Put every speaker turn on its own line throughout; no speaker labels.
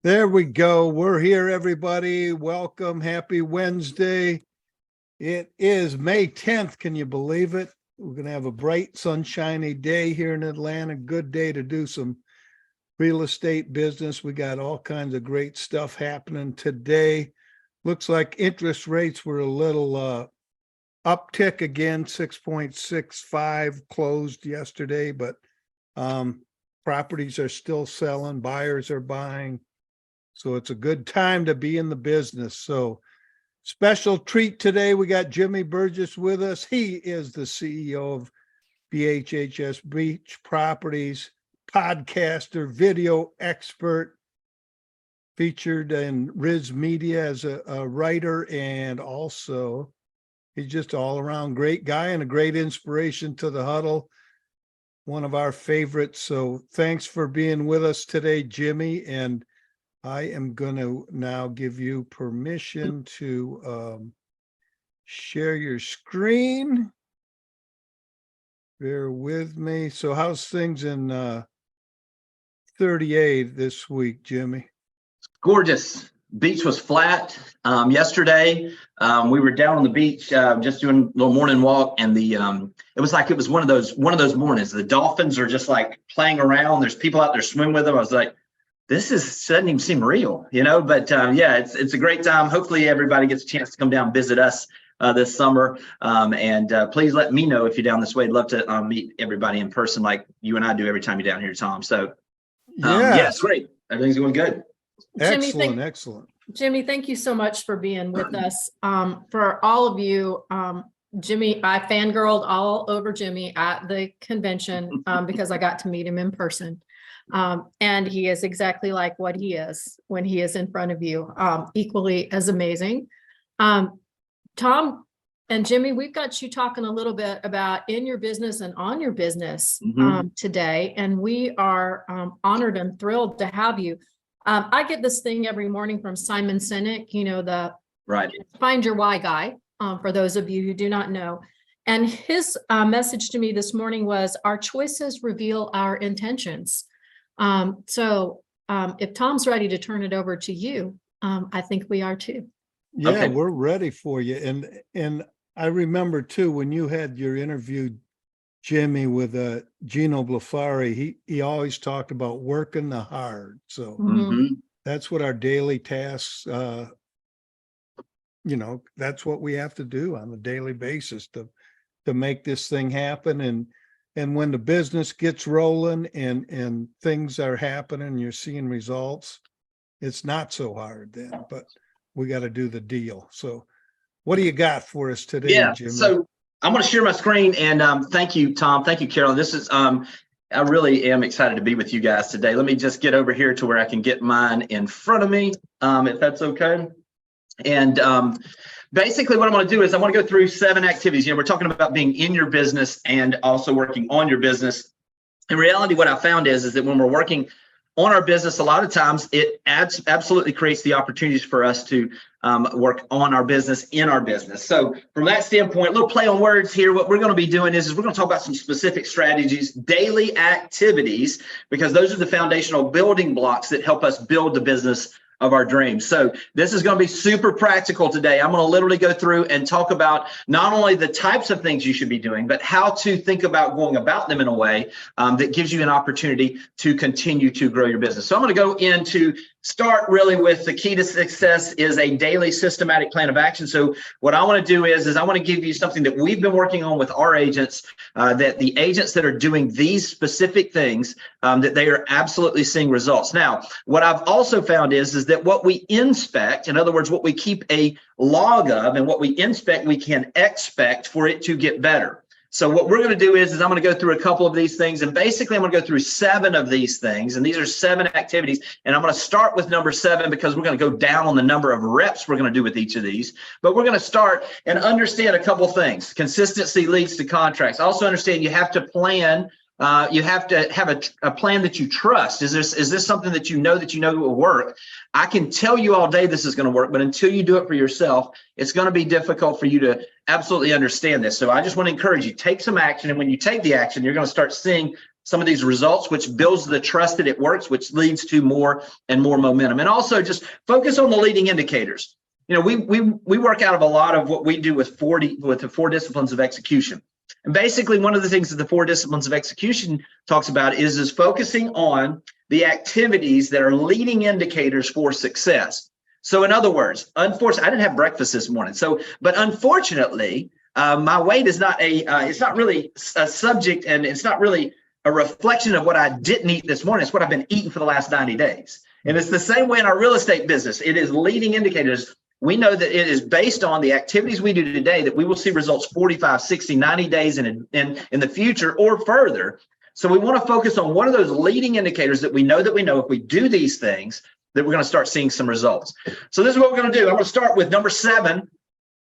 There we go. We're here, everybody. Welcome. Happy Wednesday. It is May 10th. Can you believe it? We're going to have a bright, sunshiny day here in Atlanta. Good day to do some real estate business. We got all kinds of great stuff happening today. Looks like interest rates were a little uptick again, 6.65 closed yesterday, but properties are still selling. Buyers are buying. So it's a good time to be in the business. So special treat today. We got Jimmy Burgess with us. He is the CEO of BHHS Beach Properties, podcaster, video expert, featured in Riz Media as a writer, and also he's just all around great guy and a great inspiration to the Huddle. One of our favorites. So thanks for being with us today, Jimmy. And I am going to now give you permission to share your screen. Bear with me. So how's things in 38 this week, Jimmy?
Gorgeous. Beach was flat. Yesterday, we were down on the beach just doing a little morning walk, and it was like it was one of those mornings. The dolphins are just like playing around. There's people out there swimming with them. I was like, this doesn't even seem real, you know, but yeah, it's a great time. Hopefully everybody gets a chance to come down and visit us this summer. And please let me know if you're down this way. I'd love to meet everybody in person like you and I do every time you're down here, Tom. So yeah, it's great. Everything's going good.
Excellent.
Jimmy, thank you so much for being with us. For all of you, Jimmy, I fangirled all over Jimmy at the convention because I got to meet him in person. And he is exactly like what he is when he is in front of you, equally as amazing. Tom and Jimmy, we've got you talking a little bit about in your business and on your business today, and we are honored and thrilled to have you. I get this thing every morning from Simon Sinek, you know, the Find Your Why guy, for those of you who do not know. And his message to me this morning was, our choices reveal our intentions. So if Tom's ready to turn it over to you, I think we are too.
Yeah,
okay.
We're ready for you. And I remember too, when you had your interview, Jimmy, with Gino Blafari, he always talked about working the hard. So that's what our daily tasks, you know, that's what we have to do on a daily basis to make this thing happen. And when the business gets rolling and things are happening, you're seeing results, it's not so hard then, but we got to do the deal. So what do you got for us today, Jimmy?
So I'm going to share my screen, and thank you, Tom. Thank you, Carolyn. This is, I really am excited to be with you guys today. Let me just get over here to where I can get mine in front of me, if that's okay. And basically what I want to do is I want to go through 7 activities. You know, we're talking about being in your business and also working on your business. In reality, what I found is that when we're working on our business, a lot of times it absolutely creates the opportunities for us to work on our business, in our business. So from that standpoint, a little play on words here. What we're going to be doing is we're going to talk about some specific strategies, daily activities, because those are the foundational building blocks that help us build the business of our dreams. So this is going to be super practical today. I'm going to literally go through and talk about not only the types of things you should be doing, but how to think about going about them in a way that gives you an opportunity to continue to grow your business. So I'm going to go into start really with the key to success is a daily systematic plan of action. So what I want to do is I want to give you something that we've been working on with our agents, that the agents that are doing these specific things, that they are absolutely seeing results. Now, what I've also found is that what we inspect, in other words, what we keep a log of and what we inspect, we can expect for it to get better. So what we're going to do is I'm going to go through a couple of these things, and basically I'm going to go through 7 of these things, and these are 7 activities, and I'm going to start with number 7 because we're going to go down on the number of reps we're going to do with each of these, but we're going to start and understand a couple things. Consistency leads to contracts. Also understand you have to plan. You have to have a plan that you trust. Is this something that you know will work? I can tell you all day this is going to work, but until you do it for yourself, it's going to be difficult for you to absolutely understand this. So I just want to encourage you, take some action. And when you take the action, you're going to start seeing some of these results, which builds the trust that it works, which leads to more and more momentum. And also just focus on the leading indicators. You know, we work out of a lot of what we do with the 4 disciplines of execution. And basically, one of the things that the 4 disciplines of execution talks about is focusing on the activities that are leading indicators for success. So in other words, unfortunately, I didn't have breakfast this morning. But unfortunately, my weight is not it's not really a subject, and it's not really a reflection of what I didn't eat this morning. It's what I've been eating for the last 90 days. And it's the same way in our real estate business. It is leading indicators. We know that it is based on the activities we do today that we will see results 45, 60, 90 days in the future or further. So we want to focus on what are those leading indicators that we know if we do these things, that we're going to start seeing some results. So this is what we're going to do. I'm going to start with number 7.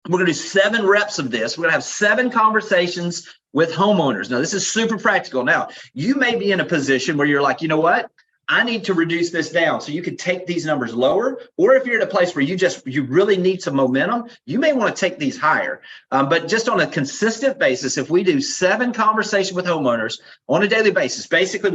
We're going to do 7 reps of this. We're going to have 7 conversations with homeowners. Now, this is super practical. Now, you may be in a position where you're like, you know what? I need to reduce this down. So you could take these numbers lower, or if you're at a place where you really need some momentum, you may want to take these higher. But just on a consistent basis, if we do 7 conversations with homeowners on a daily basis, basically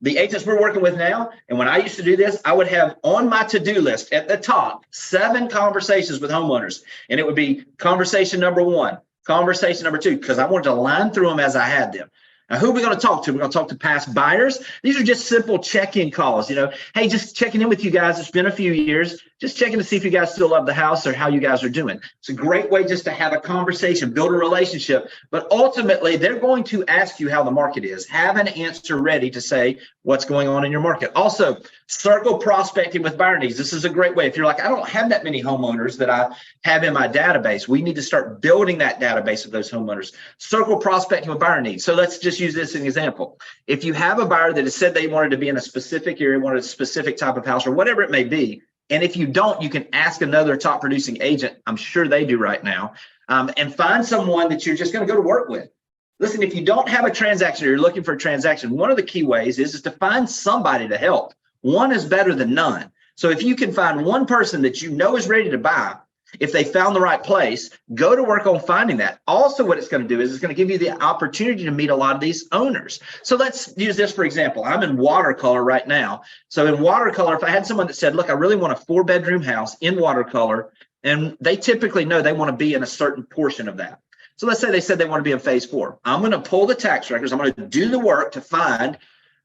the agents we're working with now, and when I used to do this, I would have on my to-do list at the top 7 conversations with homeowners. And it would be conversation number 1, conversation number 2, because I wanted to line through them as I had them. Now, who are we going to talk to? We're going to talk to past buyers. These are just simple check-in calls. You know, hey, just checking in with you guys. It's been a few years. Just checking to see if you guys still love the house or how you guys are doing. It's a great way just to have a conversation, build a relationship. But ultimately, they're going to ask you how the market is. Have an answer ready to say what's going on in your market. Also, circle prospecting with buyer needs. This is a great way. If you're like, I don't have that many homeowners that I have in my database, we need to start building that database of those homeowners. Circle prospecting with buyer needs. So let's just use this as an example. If you have a buyer that has said they wanted to be in a specific area, wanted a specific type of house or whatever it may be, and if you don't, you can ask another top producing agent, I'm sure they do right now, and find someone that you're just going to go to work with. Listen, if you don't have a transaction or you're looking for a transaction, one of the key ways is to find somebody to help. One is better than none. So if you can find one person that you know is ready to buy, if they found the right place, go to work on finding that. Also, what it's going to do is it's going to give you the opportunity to meet a lot of these owners. So let's use this for example. I'm in watercolor right now. So in watercolor, if I had someone that said, look, I really want a 4-bedroom house in watercolor, and they typically know they want to be in a certain portion of that. So let's say they said they want to be in phase 4. I'm going to pull the tax records. I'm going to do the work to find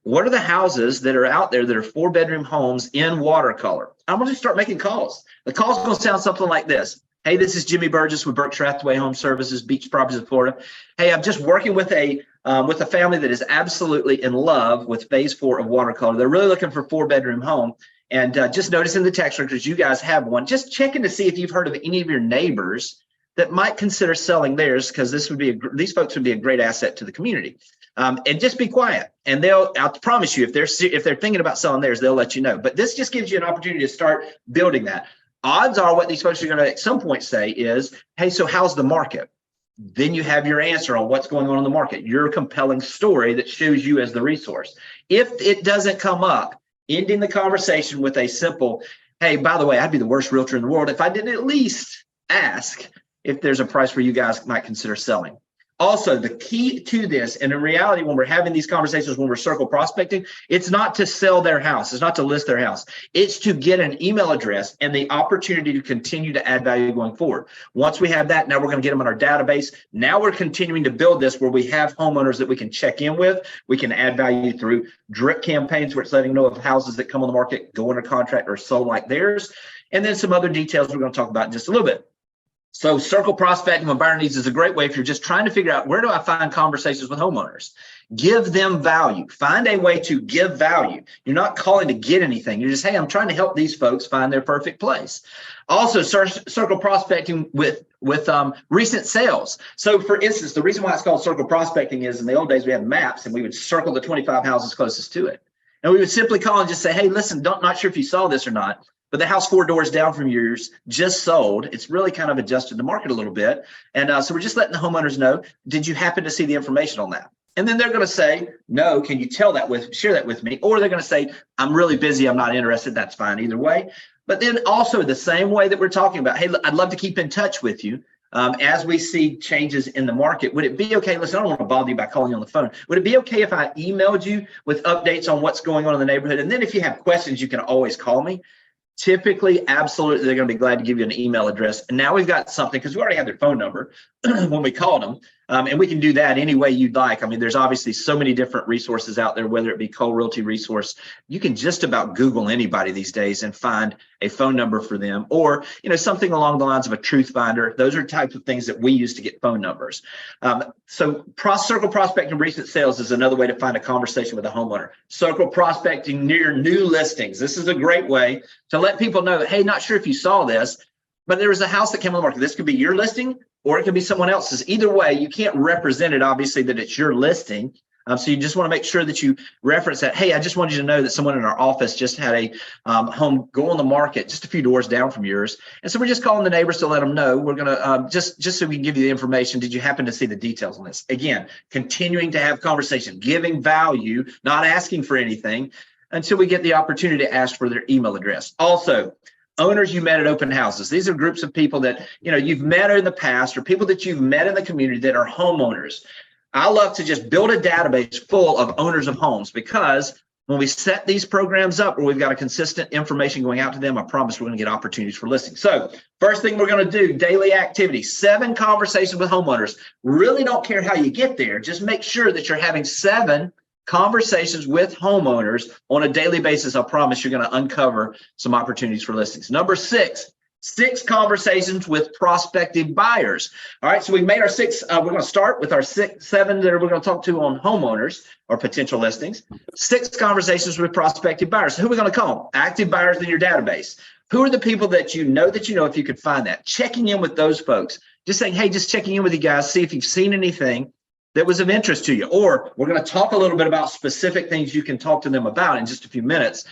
what are the houses that are out there that are 4-bedroom homes in watercolor. I'm going to start making calls. The call's going to sound something like this. Hey, this is Jimmy Burgess with Berkshire Hathaway Home Services, Beach Properties of Florida. Hey, I'm just working with a family that is absolutely in love with phase 4 of watercolor. They're really looking for a 4-bedroom home. And just noticing the tax records, you guys have one. Just checking to see if you've heard of any of your neighbors that might consider selling theirs, because these folks would be a great asset to the community. And just be quiet, and I'll promise you, if they're thinking about selling theirs, they'll let you know. But this just gives you an opportunity to start building that. Odds are what these folks are going to at some point say is, hey, so how's the market? Then you have your answer on what's going on in the market, your compelling story that shows you as the resource. If it doesn't come up, ending the conversation with a simple, hey, by the way, I'd be the worst realtor in the world if I didn't at least ask if there's a price where you guys might consider selling. Also, the key to this, and in reality, when we're having these conversations, when we're circle prospecting, it's not to sell their house. It's not to list their house. It's to get an email address and the opportunity to continue to add value going forward. Once we have that, now we're going to get them in our database. Now we're continuing to build this where we have homeowners that we can check in with. We can add value through drip campaigns where it's letting them know of houses that come on the market, go under contract, or sold like theirs. And then some other details we're going to talk about in just a little bit. So circle prospecting with buyer needs is a great way if you're just trying to figure out, where do I find conversations with homeowners? Give them value. Find a way to give value. You're not calling to get anything. You're just, hey, I'm trying to help these folks find their perfect place. Also, circle prospecting with recent sales. So for instance, the reason why it's called circle prospecting is in the old days we had maps and we would circle the 25 houses closest to it. And we would simply call and just say, hey, listen, not sure if you saw this or not, but the house 4 doors down from yours just sold. It's really kind of adjusted the market a little bit. And so we're just letting the homeowners know, did you happen to see the information on that? And then they're going to say, no, can you share that with me? Or they're going to say, I'm really busy, I'm not interested. That's fine either way. But then also the same way that we're talking about, hey, I'd love to keep in touch with you. as we see changes in the market, would it be okay? Listen, I don't want to bother you by calling you on the phone. Would it be okay if I emailed you with updates on what's going on in the neighborhood? And then if you have questions, you can always call me. Typically, absolutely, they're going to be glad to give you an email address. And now we've got something, because we already have their phone number when we called them. And we can do that any way you'd like. I mean, there's obviously so many different resources out there, whether it be co-realty resource. You can just about Google anybody these days and find a phone number for them, or, you know, something along the lines of a truth finder. Those are types of things that we use to get phone numbers. So circle prospecting recent sales is another way to find a conversation with a homeowner. Circle prospecting near new listings. This is a great way to let people know, hey, not sure if you saw this, but there was a house that came on the market. This could be your listing, or it could be someone else's. Either way, you can't represent it, obviously, that it's your listing. So you just want to make sure that you reference that. Hey, I just wanted you to know that someone in our office just had a home go on the market just a few doors down from yours. And so we're just calling the neighbors to let them know. We're going to just so we can give you the information. Did you happen to see the details on this? Again, continuing to have conversation, giving value, not asking for anything until we get the opportunity to ask for their email address. Also, owners you met at open houses. These are groups of people that, you know, you've met in the past, or people that you've met in the community that are homeowners. I love to just build a database full of owners of homes, because when we set these programs up where we've got a consistent information going out to them, I promise we're going to get opportunities for listings. So first thing we're going to do, daily activity, 7 conversations with homeowners. Really don't care how you get there. Just make sure that you're having 7 conversations with homeowners on a daily basis. I promise you're going to uncover some opportunities for listings. Number 6 conversations with prospective buyers. All right, so we made our 6. We're going to start with our 7 that we're going to talk to on homeowners or potential listings. 6 conversations with prospective buyers. Who are we going to call them? Active buyers in your database. Who are the people that you know if you could find that? Checking in with those folks. Just saying, hey, just checking in with you guys, see if you've seen anything that was of interest to you. Or we're going to talk a little bit about specific things you can talk to them about in just a few minutes.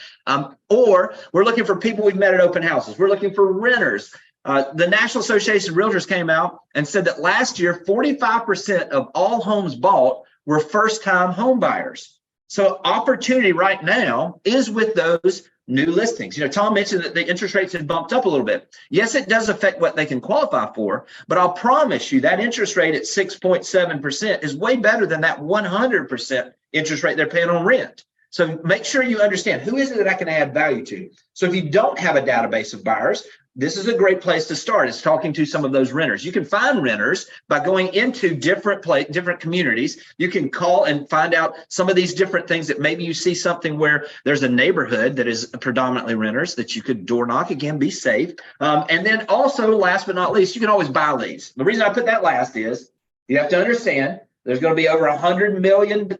Or we're looking for people we've met at open houses. We're looking for renters. The National Association of Realtors came out and said that last year, 45% of all homes bought were first-time home buyers. So opportunity right now is with those new listings. You know, Tom mentioned that the interest rates had bumped up a little bit. Yes, it does affect what they can qualify for, but I'll promise you that interest rate at 6.7% is way better than that 100% interest rate they're paying on rent. So make sure you understand, who is it that I can add value to? So if you don't have a database of buyers, this is a great place to start. It's talking to some of those renters. You can find renters by going into different communities. You can call and find out some of these different things that maybe you see something where there's a neighborhood that is predominantly renters that you could door knock. Again, be safe. And then also, last but not least, you can always buy leads. The reason I put that last is you have to understand there's going to be over 100 million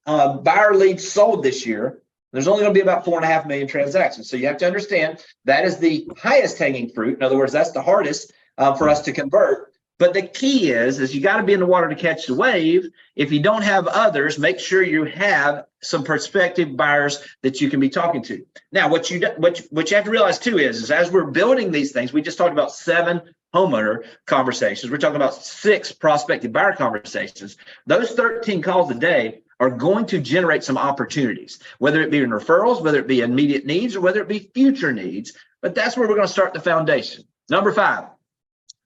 buyer leads sold this year. There's only going to be about 4.5 million transactions. So you have to understand that is the highest hanging fruit. In other words, that's the hardest for us to convert. But the key is you got to be in the water to catch the wave. If you don't have others, make sure you have some prospective buyers that you can be talking to. Now, what you have to realize too is as we're building these things, we just talked about 7 homeowner conversations. We're talking about 6 prospective buyer conversations. Those 13 calls a day are going to generate some opportunities, whether it be in referrals, whether it be immediate needs, or whether it be future needs. But that's where we're going to start the foundation. Number 5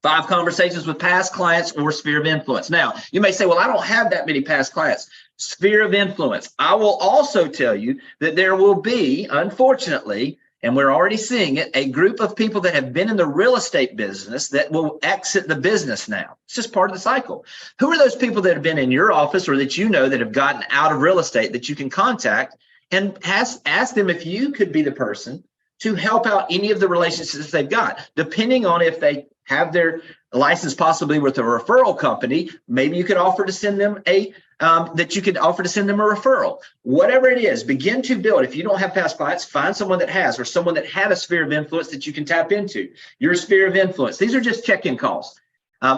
conversations with past clients or sphere of influence. Now, you may say, well, I don't have that many past clients. Sphere of influence. I will also tell you that there will be, unfortunately, and we're already seeing it, a group of people that have been in the real estate business that will exit the business now. It's just part of the cycle. Who are those people that have been in your office or that you know that have gotten out of real estate that you can contact and ask them if you could be the person to help out any of the relationships they've got, depending on if they have their license possibly with a referral company. Maybe you could offer to send them a referral. Whatever it is, begin to build. If you don't have past clients, find someone that has, or someone that had a sphere of influence that you can tap into. Your sphere of influence. These are just check-in calls.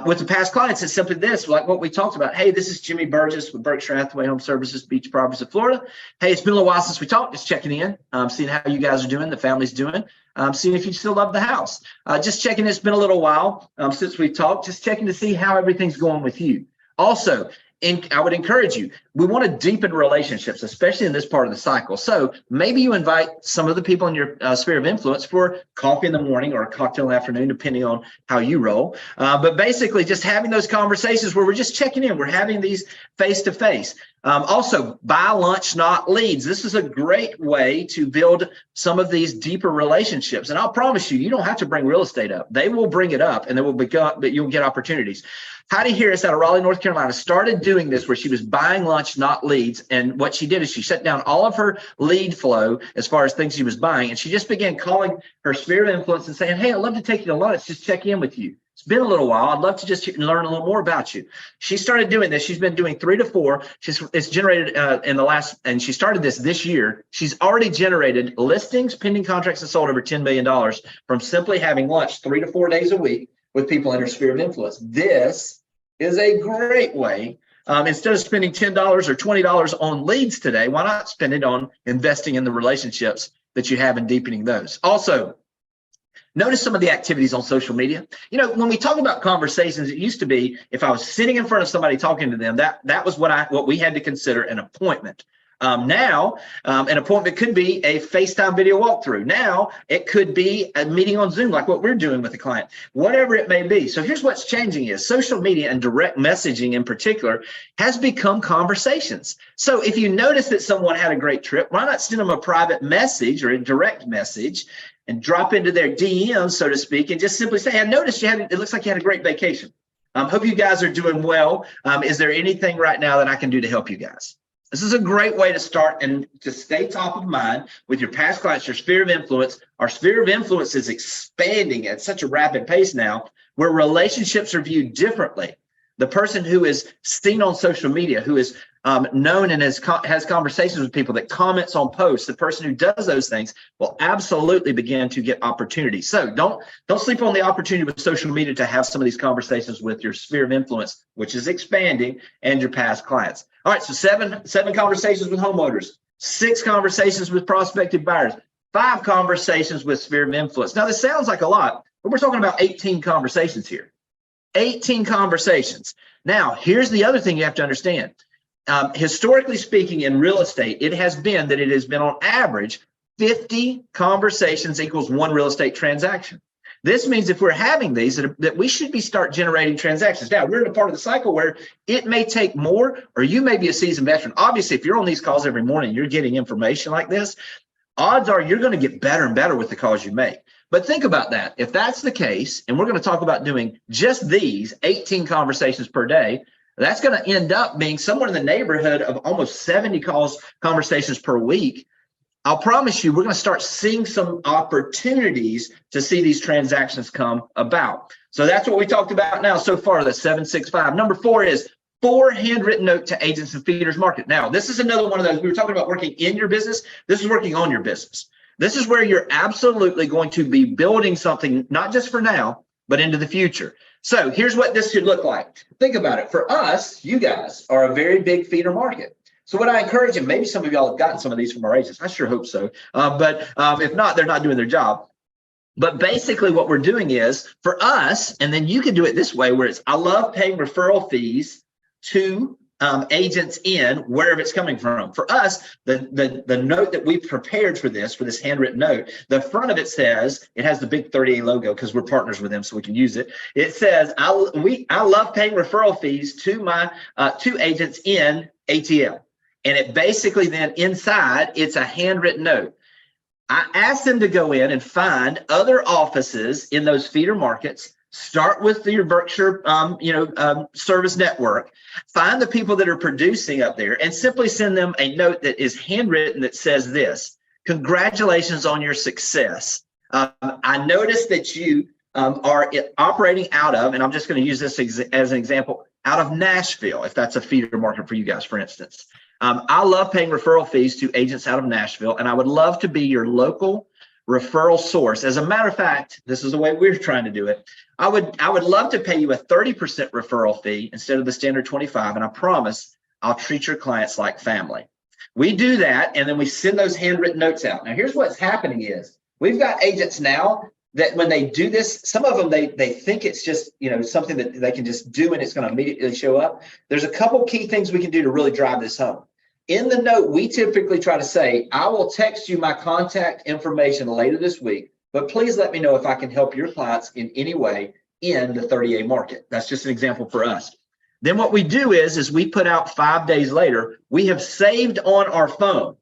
With the past clients, it's simply this, like what we talked about. Hey, this is Jimmy Burgess with Berkshire Hathaway Home Services, Beach Properties of Florida. Hey, it's been a little while since we talked. Just checking in, seeing how you guys are doing, the family's doing, seeing if you still love the house. Just checking. It's been a little while since we talked. Just checking to see how everything's going with you. Also, I would encourage you, we want to deepen relationships, especially in this part of the cycle. So maybe you invite some of the people in your sphere of influence for coffee in the morning or a cocktail in the afternoon, depending on how you roll. But basically just having those conversations where we're just checking in. We're having these face-to-face. Also, buy lunch, not leads. This is a great way to build some of these deeper relationships. And I'll promise you, you don't have to bring real estate up. They will bring it up and they will become, but you'll get opportunities. Heidi Harris out of Raleigh, North Carolina, started doing this where she was buying lunch, not leads. And what she did is she shut down all of her lead flow as far as things she was buying. And she just began calling her sphere of influence and saying, hey, I'd love to take you to lunch, just check in with you. It's been a little while. I'd love to just learn a little more about you. She started doing this. She's been doing 3 to 4. It's generated in the last, and she started this year. She's already generated listings, pending contracts, and sold over $10 million from simply having lunch 3 to 4 days a week with people in her sphere of influence. This is a great way. Instead of spending $10 or $20 on leads today, why not spend it on investing in the relationships that you have and deepening those? Also, notice some of the activities on social media. You know, when we talk about conversations, it used to be if I was sitting in front of somebody talking to them, that was what we had to consider an appointment. Now, an appointment could be a FaceTime video walkthrough. Now, it could be a meeting on Zoom, like what we're doing with a client, whatever it may be. So here's what's changing is social media and direct messaging in particular has become conversations. So if you notice that someone had a great trip, why not send them a private message or a direct message and drop into their DM, so to speak, and just simply say, I noticed it looks like you had a great vacation. Hope you guys are doing well. Is there anything right now that I can do to help you guys? This is a great way to start and to stay top of mind with your past clients, your sphere of influence. Our sphere of influence is expanding at such a rapid pace now where relationships are viewed differently. The person who is seen on social media, who is known and has conversations with people, that comments on posts, the person who does those things will absolutely begin to get opportunities. So don't sleep on the opportunity with social media to have some of these conversations with your sphere of influence, which is expanding, and your past clients. All right, so seven conversations with homeowners, 6 conversations with prospective buyers, 5 conversations with sphere of influence. Now, this sounds like a lot, but we're talking about 18 conversations here. 18 conversations. Now, here's the other thing you have to understand. Historically speaking, in real estate, it has been on average 50 conversations equals 1 real estate transaction. This means if we're having these, that we should start generating transactions. Now, we're in a part of the cycle where it may take more, or you may be a seasoned veteran. Obviously, if you're on these calls every morning, you're getting information like this, odds are you're going to get better and better with the calls you make. But think about that. If that's the case, and we're going to talk about doing just these 18 conversations per day, that's going to end up being somewhere in the neighborhood of almost 70 conversations per week. I'll promise you, we're going to start seeing some opportunities to see these transactions come about. So that's what we talked about now so far, the 765. Number 4 is 4 handwritten note to agents and feeders market. Now, this is another one of those. We were talking about working in your business. This is working on your business. This is where you're absolutely going to be building something, not just for now, but into the future. So here's what this should look like. Think about it. For us, you guys are a very big feeder market. So what I encourage, and maybe some of y'all have gotten some of these from our agents. I sure hope so. But if not, they're not doing their job. But basically what we're doing is for us, and then you can do it this way where it's, I love paying referral fees to agents in wherever it's coming from. For us, the note that we prepared for this handwritten note, the front of it says, it has the big 30A logo because we're partners with them, so we can use it. It says, I love paying referral fees to my to agents in ATL. And it basically then inside, it's a handwritten note. I asked them to go in and find other offices in those feeder markets. Start with your Berkshire, service network. Find the people that are producing up there and simply send them a note that is handwritten that says this: congratulations on your success. I noticed that you are operating out of, and I'm just going to use this as an example, out of Nashville, if that's a feeder market for you guys, for instance. I love paying referral fees to agents out of Nashville, and I would love to be your local referral source. As a matter of fact, this is the way we're trying to do it. I would love to pay you a 30% referral fee instead of the standard 25, and I promise I'll treat your clients like family. We do that, and then we send those handwritten notes out. Now, here's what's happening is we've got agents now that when they do this, some of them, they think it's just, something that they can just do and it's going to immediately show up. There's a couple key things we can do to really drive this home. In the note, we typically try to say, I will text you my contact information later this week, but please let me know if I can help your clients in any way in the 30A market. That's just an example for us. Then what we do is we put out 5 days later, we have saved on our phone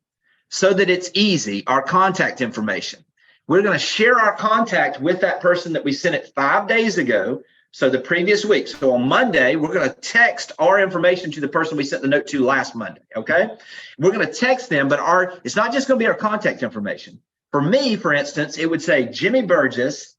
so that it's easy, our contact information. We're going to share our contact with that person that we sent it 5 days ago. So the previous week. So on Monday, we're going to text our information to the person we sent the note to last Monday. Okay. We're going to text them, but it's not just going to be our contact information. For me, for instance, it would say Jimmy Burgess,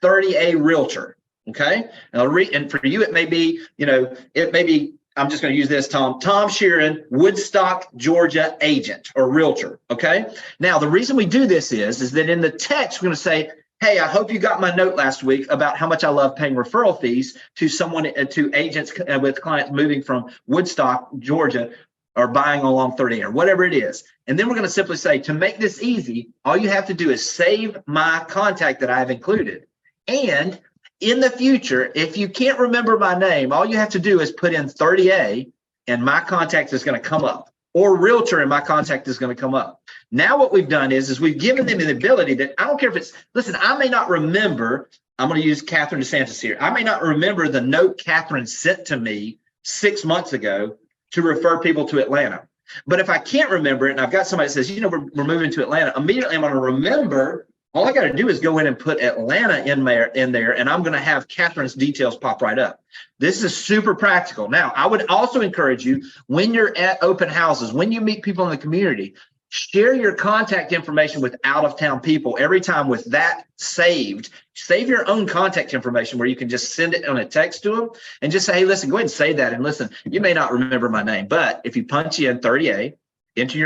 30A Realtor. Okay. And for you, it may be, I'm just going to use this, Tom Sheeran, Woodstock, Georgia agent or realtor. Okay. Now, the reason we do this is that in the text, we're going to say, hey, I hope you got my note last week about how much I love paying referral fees to agents with clients moving from Woodstock, Georgia, or buying along 30A or whatever it is. And then we're going to simply say, to make this easy, all you have to do is save my contact that I've included. And in the future, if you can't remember my name, all you have to do is put in 30A and my contact is going to come up, or realtor and my contact is going to come up. Now what we've done is we've given them the ability that I don't care if it's, listen, I may not remember, I'm going to use Catherine DeSantis here. I may not remember the note Catherine sent to me 6 months ago to refer people to Atlanta. But if I can't remember it and I've got somebody that says, we're moving to Atlanta, immediately I'm going to remember. All I got to do is go in and put Atlanta in there, and I'm going to have Catherine's details pop right up. This is super practical. Now, I would also encourage you, when you're at open houses, when you meet people in the community, share your contact information with out-of-town people every time with that saved. Save your own contact information where you can just send it on a text to them and just say, hey, listen, go ahead and save that. And listen, you may not remember my name, but if you punch in 30A, into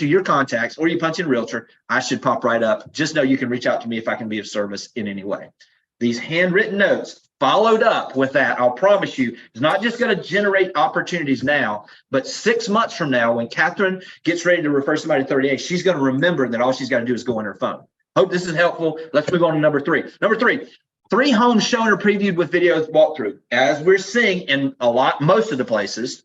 your contacts, or you punch in realtor, I should pop right up. Just know you can reach out to me if I can be of service in any way. These handwritten notes followed up with that, I'll promise you, is not just going to generate opportunities now, but 6 months from now, when Catherine gets ready to refer somebody to 30A, she's going to remember that all she's got to do is go on her phone. Hope this is helpful. Let's move on to number 3. Number 3 homes shown or previewed with video walkthrough. As we're seeing in most of the places,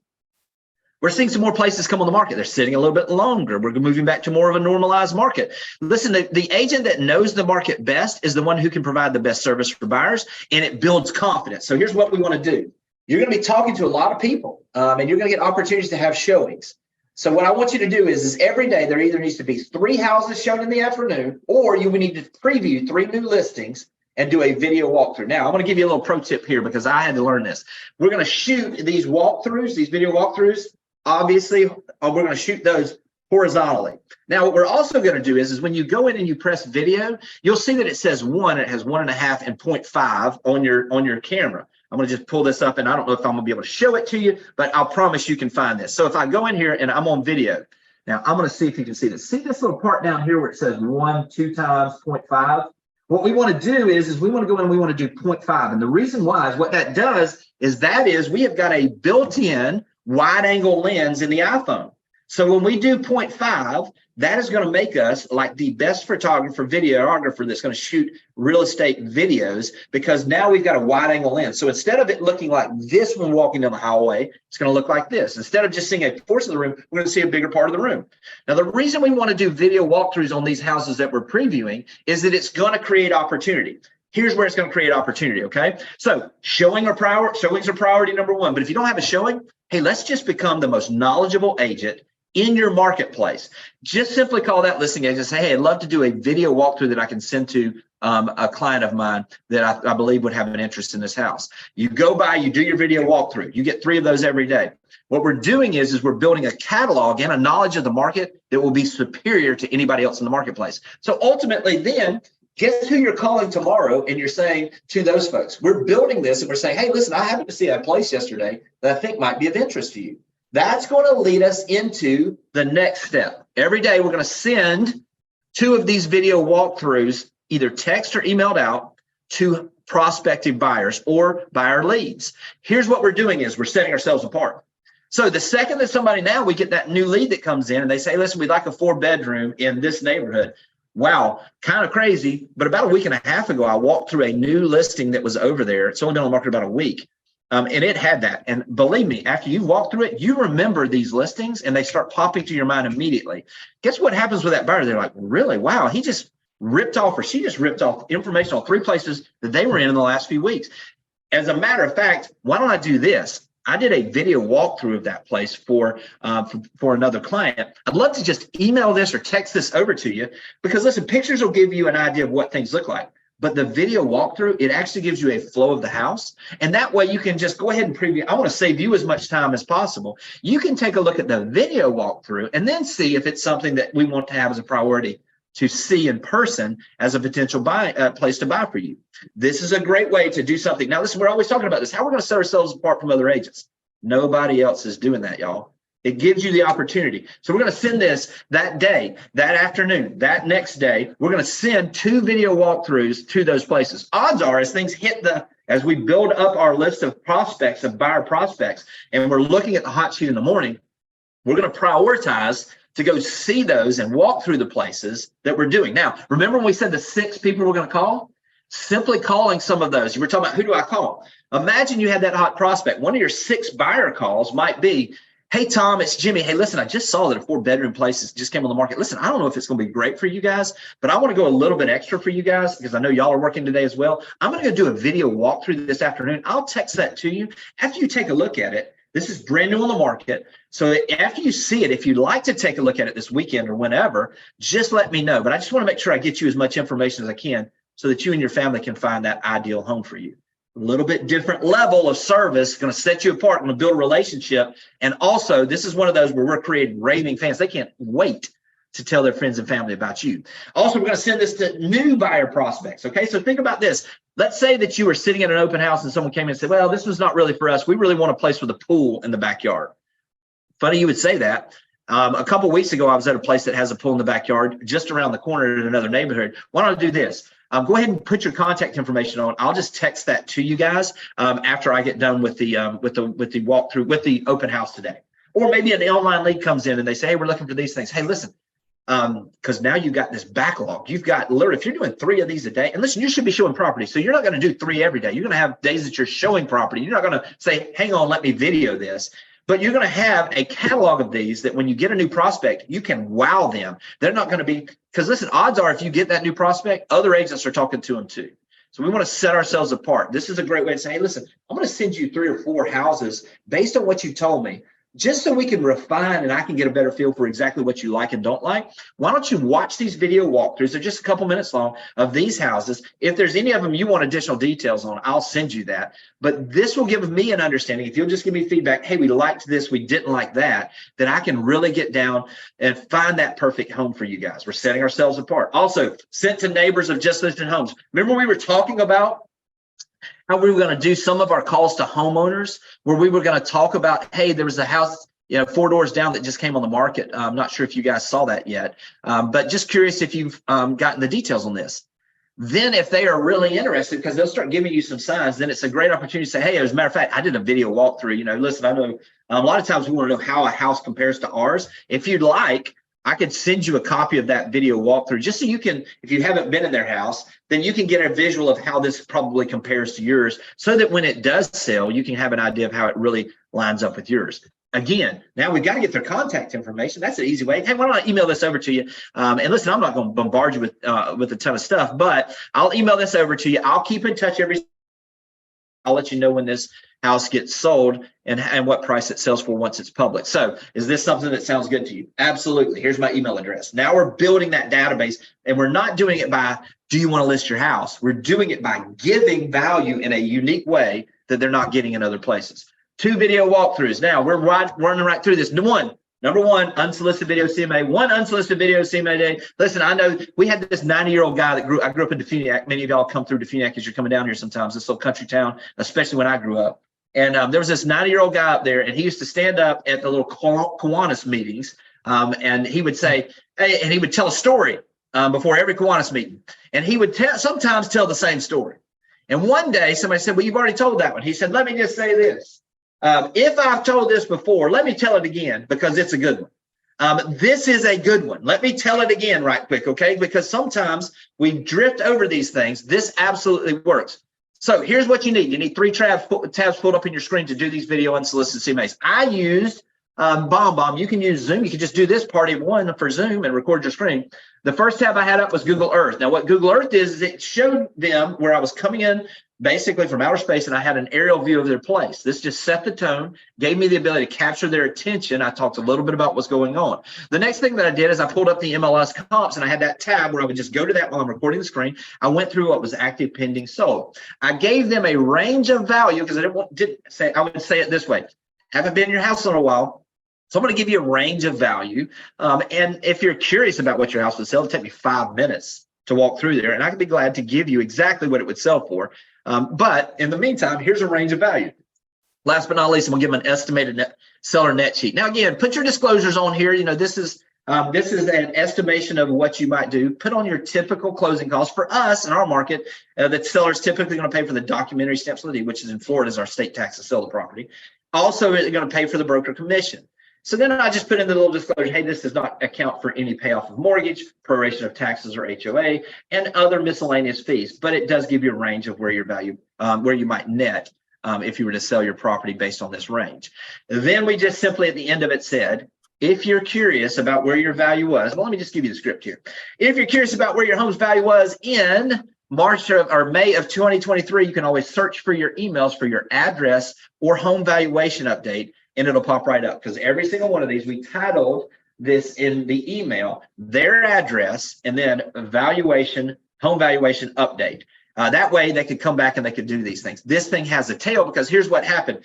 we're seeing some more places come on the market. They're sitting a little bit longer. We're moving back to more of a normalized market. Listen, the agent that knows the market best is the one who can provide the best service for buyers, and it builds confidence. So here's what we want to do. You're going to be talking to a lot of people, and you're going to get opportunities to have showings. So what I want you to do is every day there either needs to be 3 houses shown in the afternoon, or you would need to preview 3 new listings and do a video walkthrough. Now, I'm going to give you a little pro tip here because I had to learn this. We're going to shoot these walkthroughs, these video walkthroughs. Obviously, we're going to shoot those horizontally. Now, what we're also going to do is when you go in and you press video, you'll see that it says 1, it has 1.5 and 0.5 on your camera. I'm going to just pull this up, and I don't know if I'm going to be able to show it to you, but I'll promise you can find this. So if I go in here and I'm on video, now I'm going to see if you can see this. See this little part down here where it says 1, 2 times 0.5? What we want to do is we want to go in and we want to do 0.5. And the reason why is what that does is we have got a built-in wide angle lens in the iPhone. So when we do 0.5, that is going to make us like the best photographer, videographer that's going to shoot real estate videos, because now we've got a wide angle lens. So instead of it looking like this when walking down the hallway, it's going to look like this. Instead of just seeing a portion of the room, we're going to see a bigger part of the room. Now, the reason we want to do video walkthroughs on these houses that we're previewing is that it's going to create opportunity. Here's where it's going to create opportunity, okay? So showings are priority number 1. But if you don't have a showing, hey, let's just become the most knowledgeable agent in your marketplace. Just simply call that listing agent and say, hey, I'd love to do a video walkthrough that I can send to a client of mine that I believe would have an interest in this house. You go by, you do your video walkthrough. You get 3 of those every day. What we're doing is we're building a catalog and a knowledge of the market that will be superior to anybody else in the marketplace. So ultimately then, guess who you're calling tomorrow and you're saying to those folks, we're building this and we're saying, hey, listen, I happened to see a place yesterday that I think might be of interest to you. That's going to lead us into the next step. Every day we're going to send 2 of these video walkthroughs, either text or emailed out, to prospective buyers or buyer leads. Here's what we're doing is we're setting ourselves apart. So the second that we get that new lead that comes in and they say, listen, we'd like a 4-bedroom in this neighborhood. wow, kind of crazy. But about a week and a half ago, I walked through a new listing that was over there. It's only been on the market about a week. And it had that. And believe me, after you walk through it, you remember these listings and they start popping to your mind immediately. Guess what happens with that buyer? They're like, really? Wow, he just ripped off, or she just ripped off information on 3 places that they were in the last few weeks. As a matter of fact, why don't I do this? I did a video walkthrough of that place for another client. I'd love to just email this or text this over to you, because listen, pictures will give you an idea of what things look like. But the video walkthrough, it actually gives you a flow of the house. And that way you can just go ahead and preview. I want to save you as much time as possible. You can take a look at the video walkthrough and then see if it's something that we want to have as a priority to see in person as a potential place to buy for you. This is a great way to do something. Now, listen, we're always talking about this, how we're going to set ourselves apart from other agents. Nobody else is doing that, y'all. It gives you the opportunity. So we're going to send this that day, that afternoon, that next day. We're going to send 2 video walkthroughs to those places. Odds are, as things hit as we build up our list of prospects, of buyer prospects, and we're looking at the hot sheet in the morning, we're going to prioritize to go see those and walk through the places that we're doing. Now, remember when we said the 6 people we're going to call? Simply calling some of those. You were talking about, who do I call? Imagine you had that hot prospect. One of your 6 buyer calls might be, hey, Tom, it's Jimmy. Hey, listen, I just saw that a 4-bedroom place just came on the market. Listen, I don't know if it's going to be great for you guys, but I want to go a little bit extra for you guys because I know y'all are working today as well. I'm going to go do a video walkthrough this afternoon. I'll text that to you. After you take a look at it, this is brand new on the market. So after you see it, if you'd like to take a look at it this weekend or whenever, just let me know. But I just want to make sure I get you as much information as I can so that you and your family can find that ideal home for you. A little bit different level of service, going to set you apart, going to build a relationship. And also, this is one of those where we're creating raving fans. They can't wait to tell their friends and family about you. Also, we're going to send this to new buyer prospects. Okay, so think about this. Let's say that you were sitting at an open house and someone came in and said, well, this was not really for us. We really want a place with a pool in the backyard. Funny you would say that. A couple of weeks ago, I was at a place that has a pool in the backyard just around the corner in another neighborhood. Why don't I do this? Go ahead and put your contact information on. I'll just text that to you guys after I get done with the walkthrough, with the open house today. Or maybe an online lead comes in and they say, hey, we're looking for these things. Hey, listen, because now you've got this backlog. You've got literally, if you're doing 3 of these a day, and listen, you should be showing property. So you're not going to do 3 every day. You're going to have days that you're showing property. You're not going to say, hang on, let me video this. But you're going to have a catalog of these that when you get a new prospect, you can wow them. They're not going to be, because listen, odds are if you get that new prospect, other agents are talking to them too. So we want to set ourselves apart. This is a great way to say, hey, listen, I'm going to send you 3 or 4 houses based on what you told me, just so we can refine and I can get a better feel for exactly what you like and don't like. Why don't you watch these video walkthroughs? They're just a couple minutes long of these houses. If there's any of them you want additional details on, I'll send you that. But this will give me an understanding. If you'll just give me feedback, hey, we liked this, we didn't like that, then I can really get down and find that perfect home for you guys. We're setting ourselves apart. Also, sent to neighbors of just listed homes. Remember we were talking about how we were going to do some of our calls to homeowners, where we were going to talk about, hey, there was a house, 4 doors down that just came on the market. I'm not sure if you guys saw that yet, but just curious if you've gotten the details on this. Then if they are really interested, because they'll start giving you some signs, then it's a great opportunity to say, hey, as a matter of fact, I did a video walkthrough. Listen, I know a lot of times we want to know how a house compares to ours. If you'd like, I could send you a copy of that video walkthrough just so you can, if you haven't been in their house, then you can get a visual of how this probably compares to yours, so that when it does sell, you can have an idea of how it really lines up with yours. Again, now we've got to get their contact information. That's an easy way. Hey, why don't I email this over to you? And listen, I'm not going to bombard you with a ton of stuff, but I'll email this over to you. I'll keep in touch I'll let you know when this house gets sold and what price it sells for once it's public. So is this something that sounds good to you? Absolutely. Here's my email address. Now we're building that database, and we're not doing it by, do you want to list your house? We're doing it by giving value in a unique way that they're not getting in other places. 2 video walkthroughs. Now we're running right through this. Number one, unsolicited video CMA, 1 unsolicited video CMA day. Listen, I know we had this 90-year-old guy that I grew up in Defuniak. Many of y'all come through Defuniak as you're coming down here sometimes, this little country town, especially when I grew up. And there was this 90-year-old guy up there, and he used to stand up at the little Kiwanis meetings, and he would say, hey, and he would tell a story before every Kiwanis meeting. And he would sometimes tell the same story. And one day somebody said, well, you've already told that one. He said, let me just say this. If I've told this before, let me tell it again, because it's a good one. This is a good one. Let me tell it again right quick, okay? Because sometimes we drift over these things. This absolutely works. So here's what you need. You need 3 tabs pulled up in your screen to do these video unsolicited CMAs. I used BombBomb. You can use Zoom. You can just do this party of one for Zoom and record your screen. The first tab I had up was Google Earth. Now, what Google Earth is it showed them where I was coming in basically from outer space, and I had an aerial view of their place. This just set the tone, gave me the ability to capture their attention. I talked a little bit about what's going on. The next thing that I did is I pulled up the MLS comps, and I had that tab where I would just go to that while I'm recording the screen. I went through what was active, pending, sold. I gave them a range of value because I didn't say, I would say it this way. Haven't been in your house in a while. So I'm going to give you a range of value. And if you're curious about what your house would sell, it'll take me 5 minutes to walk through there. And I could be glad to give you exactly what it would sell for. But in the meantime, here's a range of value. Last but not least, I'm going to give them an estimated seller net sheet. Now, again, put your disclosures on here. You know, this is an estimation of what you might do. Put on your typical closing costs. For us in our market, the seller's typically going to pay for the documentary stamps of the deed, which is in Florida, is our state tax to sell the property. Also, they're going to pay for the broker commission. So then I just put in the little disclosure, hey, this does not account for any payoff of mortgage, proration of taxes or HOA, and other miscellaneous fees. But it does give you a range of where your value, where you might net if you were to sell your property based on this range. Then we just simply at the end of it said, if you're curious about where your value was, well, let me just give you the script here. If you're curious about where your home's value was in March or May of 2023, you can always search for your emails for your address or home valuation update, and it'll pop right up because every single one of these, we titled this in the email, their address, and then valuation, home valuation update. That way they could come back and they could do these things. This thing has a tail because here's what happened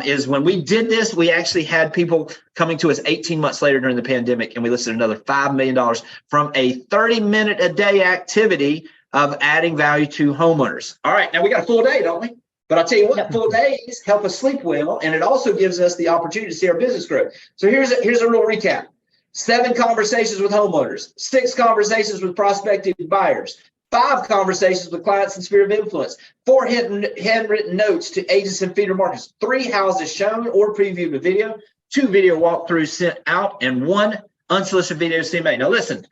is when we did this, we actually had people coming to us 18 months later during the pandemic, and we listed another $5 million from a 30-minute a day activity of adding value to homeowners. All right, now we got a full day, don't we? But I'll tell you what, full days help us sleep well, and it also gives us the opportunity to see our business grow. So here's a real recap. 7 conversations with homeowners, 6 conversations with prospective buyers, 5 conversations with clients in sphere of influence, 4 handwritten notes to agents and feeder markets, 3 houses shown or previewed with video, 2 video walkthroughs sent out, and 1 unsolicited video CMA. Now listen,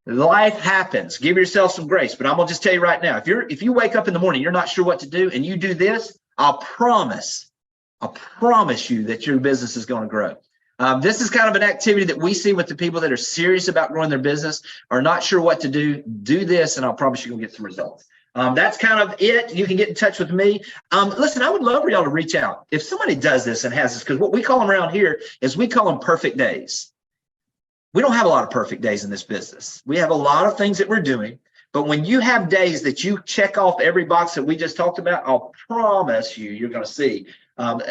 life happens. Give yourself some grace. But I'm gonna just tell you right now, if you wake up in the morning, you're not sure what to do, and you do this, I promise you that your business is going to grow. This is kind of an activity that we see with the people that are serious about growing their business, are not sure what to do. Do this, and I'll promise you'll get some results. That's kind of it. You can get in touch with me. Listen, I would love for y'all to reach out. If somebody does this and has this, because what we call them around here is we call them perfect days. We don't have a lot of perfect days in this business. We have a lot of things that we're doing, but when you have days that you check off every box that we just talked about, I'll promise you're going to see,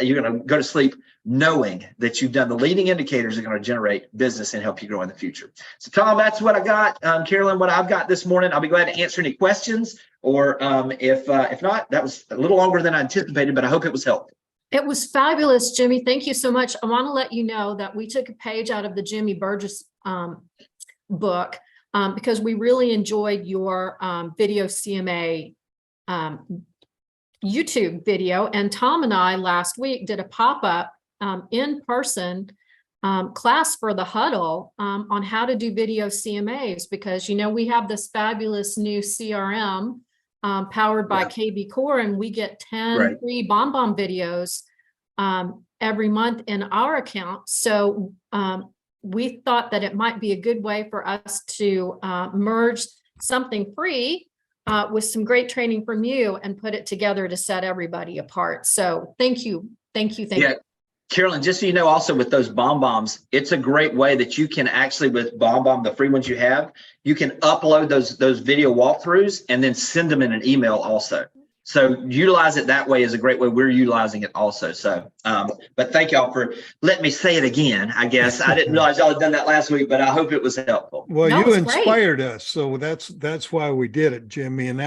you're going to go to sleep knowing that you've done the leading indicators that are going to generate business and help you grow in the future. So Tom, that's what I got. Carolyn, what I've got this morning. I'll be glad to answer any questions, or if not, that was a little longer than I anticipated, but I hope it was helpful.
It was fabulous, Jimmy. Thank you so much. I want to let you know that we took a page out of the Jimmy Burgess book because we really enjoyed your video CMA YouTube video. And Tom and I last week did a pop-up in-person class for the Huddle on how to do video CMAs, because, you know, we have this fabulous new CRM powered by KB Core, and we get 10 free BombBomb videos every month in our account. So we thought that it might be a good way for us to merge something free with some great training from you and put it together to set everybody apart. So thank you. Thank you. Thank you.
Carolyn, just so you know, also with those BombBombs, it's a great way that you can actually, with BombBomb, the free ones you have, you can upload those video walkthroughs and then send them in an email also. So utilize it that way is a great way. We're utilizing it also. So, but thank y'all for letting me say it again. I guess I didn't realize y'all had done that last week, but I hope it was helpful.
Well, you inspired us, so that's why we did it, Jimmy. And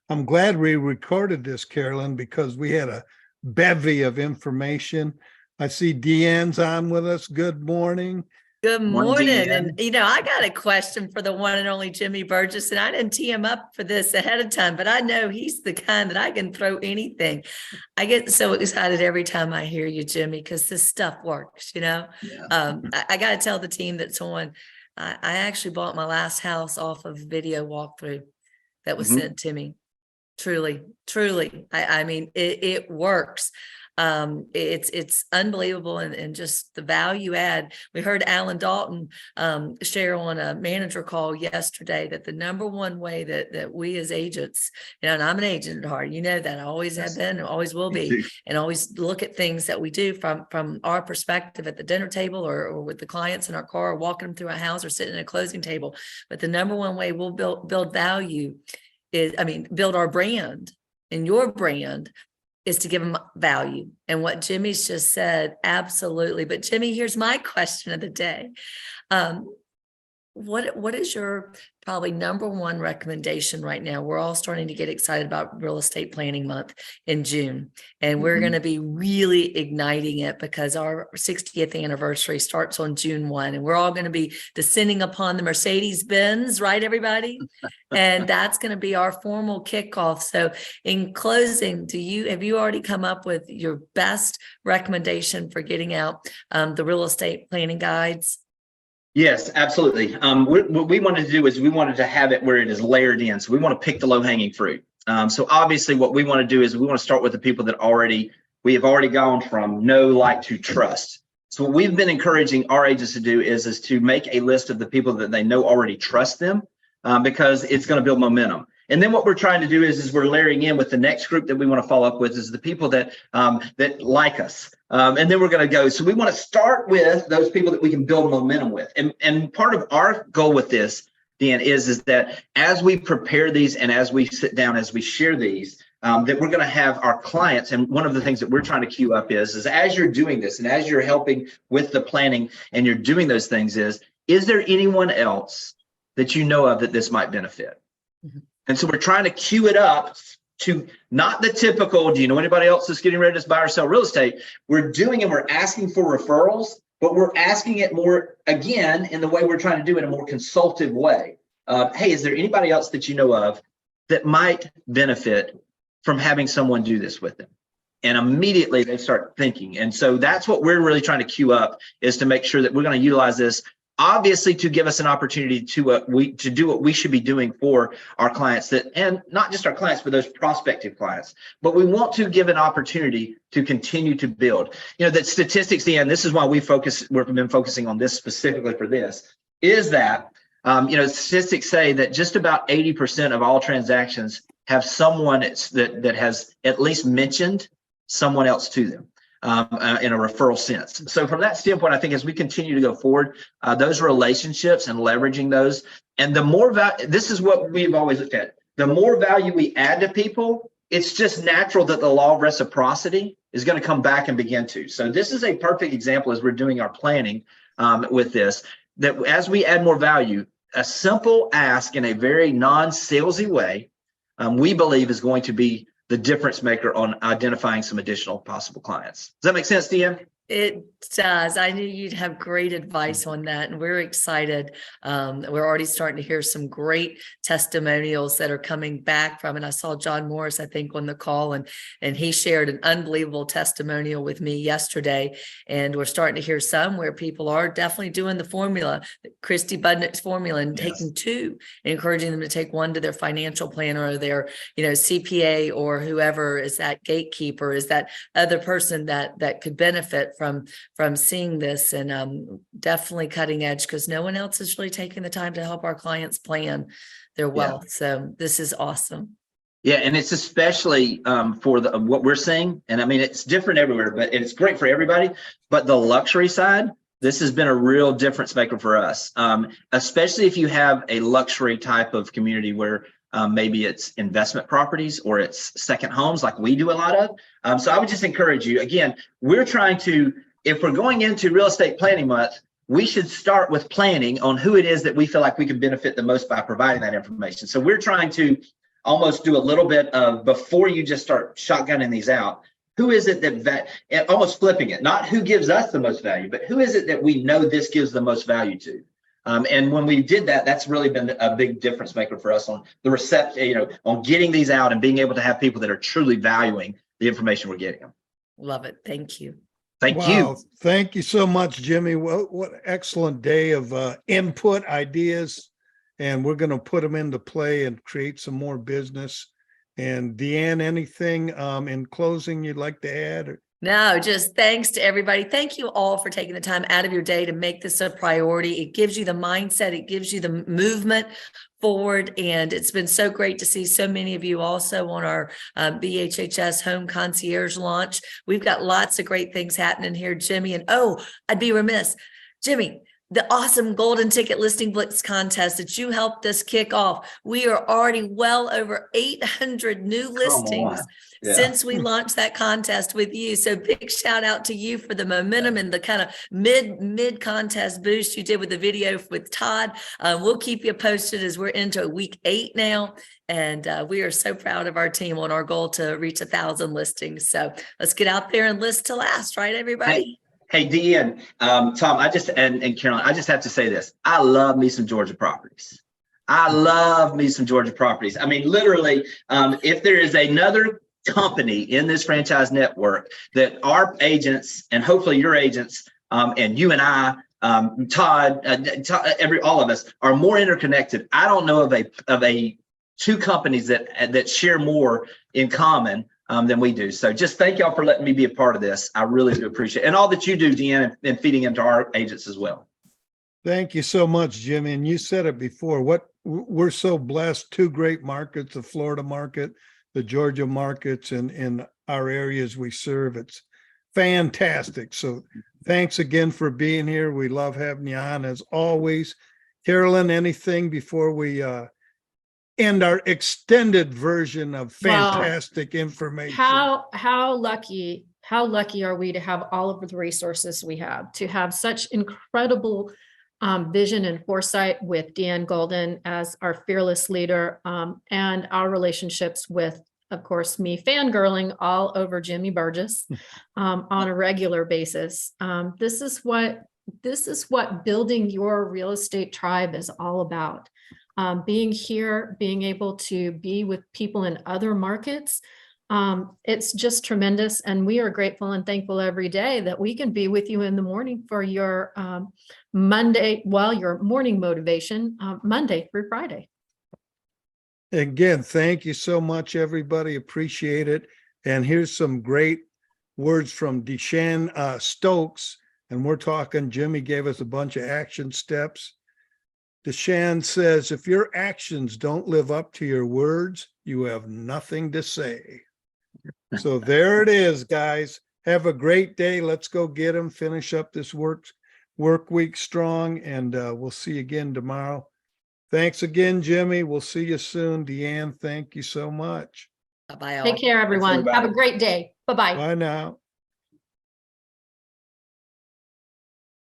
I'm glad we recorded this, Carolyn, because we had a bevy of information. I see Deanne's on with us. Good morning.
Good
Morning,
morning.
Deanne.
And, I got a question for the one and only Jimmy Burgess, and I didn't tee him up for this ahead of time, but I know he's the kind that I can throw anything. I get so excited every time I hear you, Jimmy, because this stuff works,
Yeah.
I got to tell the team that's on, I actually bought my last house off of a video walkthrough that was
Mhm.
sent to me. Truly, truly. I mean, it works. It's unbelievable, and just the value add. We heard Alan Dalton share on a manager call yesterday that the number one way that we as agents, and I'm an agent at heart, that I always have been and always will
Me
be,
too.
and always look at things that we do from our perspective at the dinner table or with the clients in our car, or walking them through a house or sitting at a closing table. But the number one way we'll build value build our brand, and your brand is to give them value. And what Jimmy's just said, absolutely. But Jimmy, here's my question of the day. What is your probably number one recommendation right now? We're all starting to get excited about Real Estate Planning Month in June, and we're going to be really igniting it because our 60th anniversary starts on June 1, and we're all going to be descending upon the Mercedes-Benz, right, everybody? And that's going to be our formal kickoff. So in closing, have you already come up with your best recommendation for getting out the real estate planning guides?
Yes, absolutely. What we wanted to do is we wanted to have it where it is layered in. So we want to pick the low-hanging fruit. So obviously what we want to do is we want to start with the people that we have already gone from know, like, to trust. So what we've been encouraging our agents to do is to make a list of the people that they know already trust them, because it's going to build momentum. And then what we're trying to do is we're layering in with the next group that we want to follow up with is the people that like us. And then we're going to go. So we want to start with those people that we can build momentum with. And part of our goal with this, Dan, is that as we prepare these and as we sit down, as we share these, that we're going to have our clients. And one of the things that we're trying to queue up is as you're doing this and as you're helping with the planning and you're doing those things is there anyone else that you know of that this might benefit?
Mm-hmm.
And so we're trying to queue it up to not the typical, do you know anybody else that's getting ready to buy or sell real estate? We're doing and we're asking for referrals, but we're asking it more, again, in the way we're trying to do it in a more consultative way. Hey, is there anybody else that you know of that might benefit from having someone do this with them? And immediately they start thinking. And so that's what we're really trying to queue up, is to make sure that we're going to utilize this, obviously, to give us an opportunity to do what we should be doing for our clients, and not just our clients, but those prospective clients. But we want to give an opportunity to continue to build. That statistics, and this is why we've been focusing on this specifically for this, is that statistics say that just about 80% of all transactions have someone that has at least mentioned someone else to them. In a referral sense. So from that standpoint, I think as we continue to go forward, those relationships and leveraging those, and the more value, this is what we've always looked at, the more value we add to people, it's just natural that the law of reciprocity is going to come back and begin to. So this is a perfect example as we're doing our planning with this, that as we add more value, a simple ask in a very non-salesy way, we believe is going to be the difference maker on identifying some additional possible clients. Does that make sense, Deanne?
It does. I knew you'd have great advice on that, and we're excited. We're already starting to hear some great testimonials that are coming back from it. I saw John Morris, I think, on the call, and he shared an unbelievable testimonial with me yesterday. And we're starting to hear some where people are definitely doing the formula, Christy Budnick's formula, and taking two, and encouraging them to take one to their financial planner or their, CPA, or whoever is that gatekeeper, is that other person that could benefit from seeing this, and definitely cutting edge, because no one else is really taking the time to help our clients plan their wealth. So this is awesome.
Yeah, and it's especially for what we're seeing, and I mean it's different everywhere, but it's great for everybody. But the luxury side, this has been a real difference maker for us, especially if you have a luxury type of community where maybe it's investment properties or it's second homes like we do a lot of. So I would just encourage you, again, we're trying to, if we're going into Real Estate Planning Month, we should start with planning on who it is that we feel like we can benefit the most by providing that information. So we're trying to almost do a little bit of, before you just start shotgunning these out, Who is it and almost flipping it, not who gives us the most value, but who is it that we know this gives the most value to? And when we did that, that's really been a big difference maker for us on the reception, on getting these out and being able to have people that are truly valuing the information we're getting them.
Love it. Thank you.
Thank you.
Thank you so much, Jimmy. What excellent day of input, ideas, and we're going to put them into play and create some more business. And Deanne, anything in closing you'd like to add?
No, just thanks to everybody. Thank you all for taking the time out of your day to make this a priority. It gives you the mindset, it gives you the movement forward. And it's been so great to see so many of you also on our BHHS Home Concierge launch. We've got lots of great things happening here, Jimmy. And I'd be remiss, Jimmy, the awesome golden ticket listing blitz contest that you helped us kick off. We are already well over 800 new listings since we launched that contest with you. So big shout out to you for the momentum and the kind of mid contest boost you did with the video with Todd. We'll keep you posted as we're into week 8 now. And we are so proud of our team on our goal to reach 1,000 listings. So let's get out there and list to last, right, everybody?
Hey, Deanne, Tom, and Carolyn, I just have to say this. I love me some Georgia properties. I love me some Georgia properties. I mean, literally, if there is another company in this franchise network that our agents and hopefully your agents and you and I, Todd, all of us are more interconnected. I don't know of a two companies that share more in common than we do. So just thank y'all for letting me be a part of this. I really do appreciate it. And all that you do, Deanne, and feeding into our agents as well.
Thank you so much, Jimmy. And you said it before, we're so blessed, 2 great markets, the Florida market, the Georgia markets, and in our areas we serve. It's fantastic. So thanks again for being here. We love having you on as always. Carolyn, anything before we end our extended version of fantastic information?
How lucky are we to have all of the resources we have, to have such incredible vision and foresight with Deanne Golden as our fearless leader, and our relationships with, of course, me fangirling all over Jimmy Burgess on a regular basis. This is what building your real estate tribe is all about. Being here, being able to be with people in other markets, it's just tremendous. And we are grateful and thankful every day that we can be with you in the morning for your your morning motivation, Monday through Friday.
Again, thank you so much, everybody. Appreciate it. And here's some great words from Deshaun Stokes. And we're talking, Jimmy gave us a bunch of action steps. Deshaun says, if your actions don't live up to your words, you have nothing to say. So there it is, guys. Have a great day. Let's go get them, finish up this work week strong, and we'll see you again tomorrow. Thanks again, Jimmy. We'll see you soon. Deanne, thank you so much.
Bye-bye all.
Take care, everyone. Have a great day. Bye-bye.
Bye now.